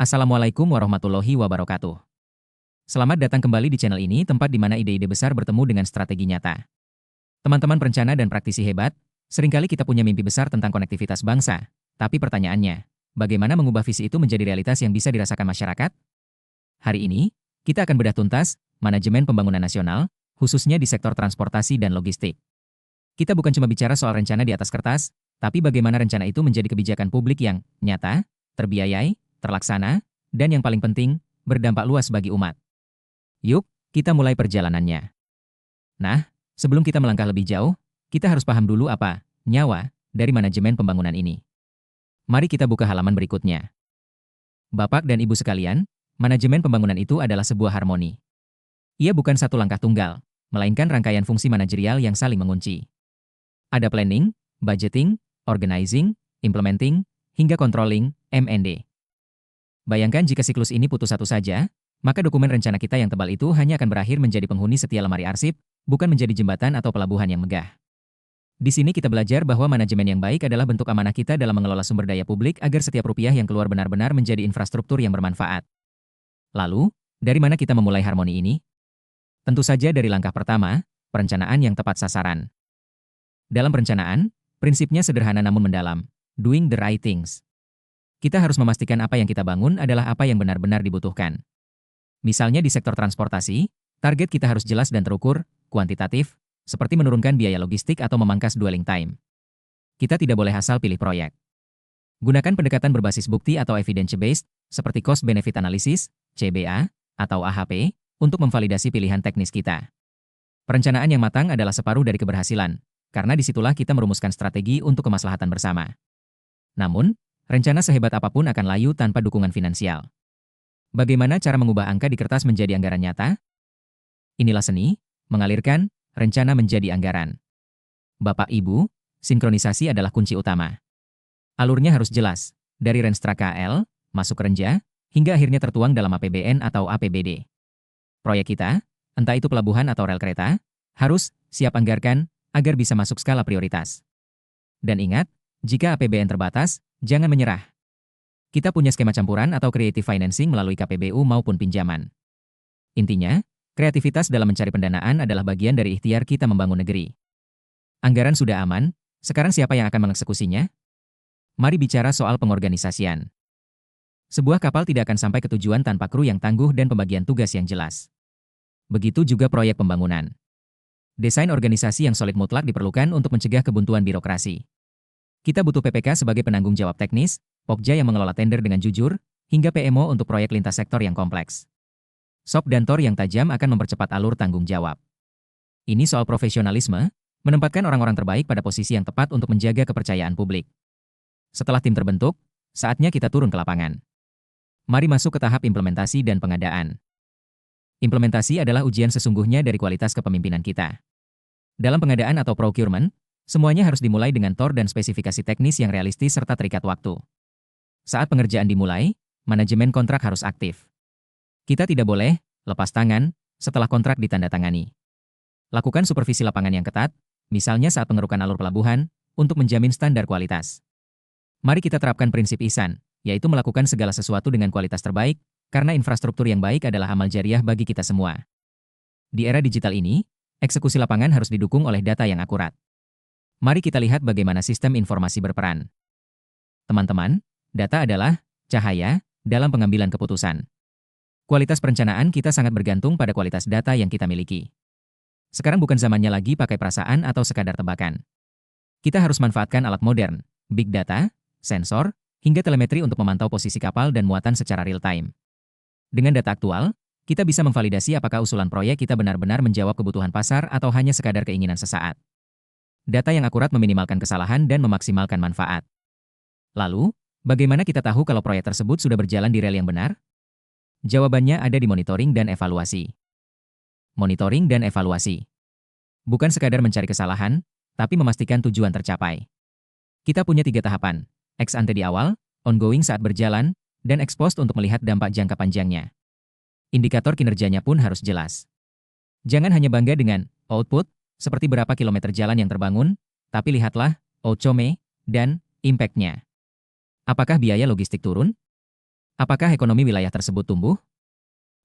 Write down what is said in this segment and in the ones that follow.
Assalamualaikum warahmatullahi wabarakatuh. Selamat datang kembali di channel ini, tempat di mana ide-ide besar bertemu dengan strategi nyata. Teman-teman perencana dan praktisi hebat, seringkali kita punya mimpi besar tentang konektivitas bangsa. Tapi pertanyaannya, bagaimana mengubah visi itu menjadi realitas yang bisa dirasakan masyarakat? Hari ini, kita akan bedah tuntas manajemen pembangunan nasional, khususnya di sektor transportasi dan logistik. Kita bukan cuma bicara soal rencana di atas kertas, tapi bagaimana rencana itu menjadi kebijakan publik yang nyata, terbiayai, terlaksana, dan yang paling penting, berdampak luas bagi umat. Yuk, kita mulai perjalanannya. Nah, sebelum kita melangkah lebih jauh, kita harus paham dulu apa nyawa dari manajemen pembangunan ini. Mari kita buka halaman berikutnya. Bapak dan Ibu sekalian, manajemen pembangunan itu adalah sebuah harmoni. Ia bukan satu langkah tunggal, melainkan rangkaian fungsi manajerial yang saling mengunci. Ada planning, budgeting, organizing, implementing, hingga controlling, M&D. Bayangkan jika siklus ini putus satu saja, maka dokumen rencana kita yang tebal itu hanya akan berakhir menjadi penghuni setia lemari arsip, bukan menjadi jembatan atau pelabuhan yang megah. Di sini kita belajar bahwa manajemen yang baik adalah bentuk amanah kita dalam mengelola sumber daya publik agar setiap rupiah yang keluar benar-benar menjadi infrastruktur yang bermanfaat. Lalu, dari mana kita memulai harmoni ini? Tentu saja dari langkah pertama, perencanaan yang tepat sasaran. Dalam perencanaan, prinsipnya sederhana namun mendalam, doing the right things. Kita harus memastikan apa yang kita bangun adalah apa yang benar-benar dibutuhkan. Misalnya di sektor transportasi, target kita harus jelas dan terukur, kuantitatif, seperti menurunkan biaya logistik atau memangkas dwelling time. Kita tidak boleh asal pilih proyek. Gunakan pendekatan berbasis bukti atau evidence-based, seperti cost benefit analysis, CBA, atau AHP, untuk memvalidasi pilihan teknis kita. Perencanaan yang matang adalah separuh dari keberhasilan, karena disitulah kita merumuskan strategi untuk kemaslahatan bersama. Namun, rencana sehebat apapun akan layu tanpa dukungan finansial. Bagaimana cara mengubah angka di kertas menjadi anggaran nyata? Inilah seni, mengalirkan, rencana menjadi anggaran. Bapak Ibu, sinkronisasi adalah kunci utama. Alurnya harus jelas, dari Renstra KL, masuk Renja, hingga akhirnya tertuang dalam APBN atau APBD. Proyek kita, entah itu pelabuhan atau rel kereta, harus siap anggarkan agar bisa masuk skala prioritas. Dan ingat, jika APBN terbatas, jangan menyerah. Kita punya skema campuran atau creative financing melalui KPBU maupun pinjaman. Intinya, kreativitas dalam mencari pendanaan adalah bagian dari ikhtiar kita membangun negeri. Anggaran sudah aman, sekarang siapa yang akan mengeksekusinya? Mari bicara soal pengorganisasian. Sebuah kapal tidak akan sampai ke tujuan tanpa kru yang tangguh dan pembagian tugas yang jelas. Begitu juga proyek pembangunan. Desain organisasi yang solid mutlak diperlukan untuk mencegah kebuntuan birokrasi. Kita butuh PPK sebagai penanggung jawab teknis, Pokja yang mengelola tender dengan jujur, hingga PMO untuk proyek lintas sektor yang kompleks. SOP dan TOR yang tajam akan mempercepat alur tanggung jawab. Ini soal profesionalisme, menempatkan orang-orang terbaik pada posisi yang tepat untuk menjaga kepercayaan publik. Setelah tim terbentuk, saatnya kita turun ke lapangan. Mari masuk ke tahap implementasi dan pengadaan. Implementasi adalah ujian sesungguhnya dari kualitas kepemimpinan kita. Dalam pengadaan atau procurement, semuanya harus dimulai dengan TOR dan spesifikasi teknis yang realistis serta terikat waktu. Saat pengerjaan dimulai, manajemen kontrak harus aktif. Kita tidak boleh lepas tangan setelah kontrak ditandatangani. Lakukan supervisi lapangan yang ketat, misalnya saat pengerukan alur pelabuhan, untuk menjamin standar kualitas. Mari kita terapkan prinsip ihsan, yaitu melakukan segala sesuatu dengan kualitas terbaik, karena infrastruktur yang baik adalah amal jariah bagi kita semua. Di era digital ini, eksekusi lapangan harus didukung oleh data yang akurat. Mari kita lihat bagaimana sistem informasi berperan. Teman-teman, data adalah cahaya dalam pengambilan keputusan. Kualitas perencanaan kita sangat bergantung pada kualitas data yang kita miliki. Sekarang bukan zamannya lagi pakai perasaan atau sekadar tebakan. Kita harus manfaatkan alat modern, big data, sensor, hingga telemetri untuk memantau posisi kapal dan muatan secara real-time. Dengan data aktual, kita bisa memvalidasi apakah usulan proyek kita benar-benar menjawab kebutuhan pasar atau hanya sekadar keinginan sesaat. Data yang akurat meminimalkan kesalahan dan memaksimalkan manfaat. Lalu, bagaimana kita tahu kalau proyek tersebut sudah berjalan di rel yang benar? Jawabannya ada di monitoring dan evaluasi. Monitoring dan evaluasi. Bukan sekadar mencari kesalahan, tapi memastikan tujuan tercapai. Kita punya 3 tahapan, ex ante di awal, ongoing saat berjalan, dan ex post untuk melihat dampak jangka panjangnya. Indikator kinerjanya pun harus jelas. Jangan hanya bangga dengan output, seperti berapa kilometer jalan yang terbangun, tapi lihatlah outcome dan impact-nya. Apakah biaya logistik turun? Apakah ekonomi wilayah tersebut tumbuh?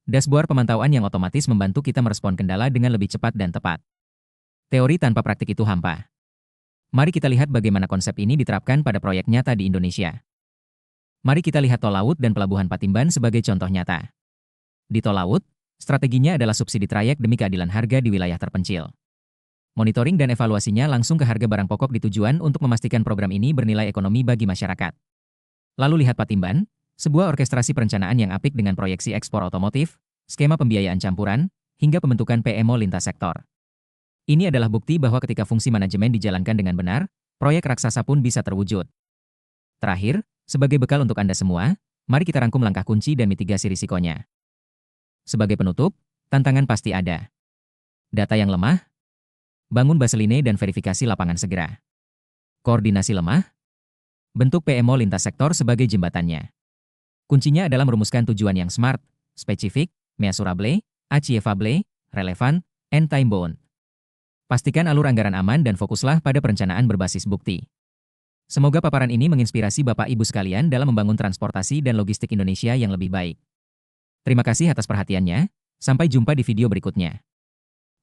Dashboard pemantauan yang otomatis membantu kita merespon kendala dengan lebih cepat dan tepat. Teori tanpa praktik itu hampa. Mari kita lihat bagaimana konsep ini diterapkan pada proyek nyata di Indonesia. Mari kita lihat tol laut dan pelabuhan Patimban sebagai contoh nyata. Di tol laut, strateginya adalah subsidi trayek demi keadilan harga di wilayah terpencil. Monitoring dan evaluasinya langsung ke harga barang pokok di tujuan untuk memastikan program ini bernilai ekonomi bagi masyarakat. Lalu lihat Patimban, sebuah orkestrasi perencanaan yang apik dengan proyeksi ekspor otomotif, skema pembiayaan campuran, hingga pembentukan PMO lintas sektor. Ini adalah bukti bahwa ketika fungsi manajemen dijalankan dengan benar, proyek raksasa pun bisa terwujud. Terakhir, sebagai bekal untuk Anda semua, mari kita rangkum langkah kunci dan mitigasi risikonya. Sebagai penutup, tantangan pasti ada. Data yang lemah, bangun baseline dan verifikasi lapangan segera. Koordinasi lemah, bentuk PMO lintas sektor sebagai jembatannya. Kuncinya adalah merumuskan tujuan yang smart, spesifik, measurable, achievable, relevan, and time-bound. Pastikan alur anggaran aman dan fokuslah pada perencanaan berbasis bukti. Semoga paparan ini menginspirasi Bapak Ibu sekalian dalam membangun transportasi dan logistik Indonesia yang lebih baik. Terima kasih atas perhatiannya, sampai jumpa di video berikutnya.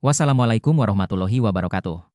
Wassalamualaikum warahmatullahi wabarakatuh.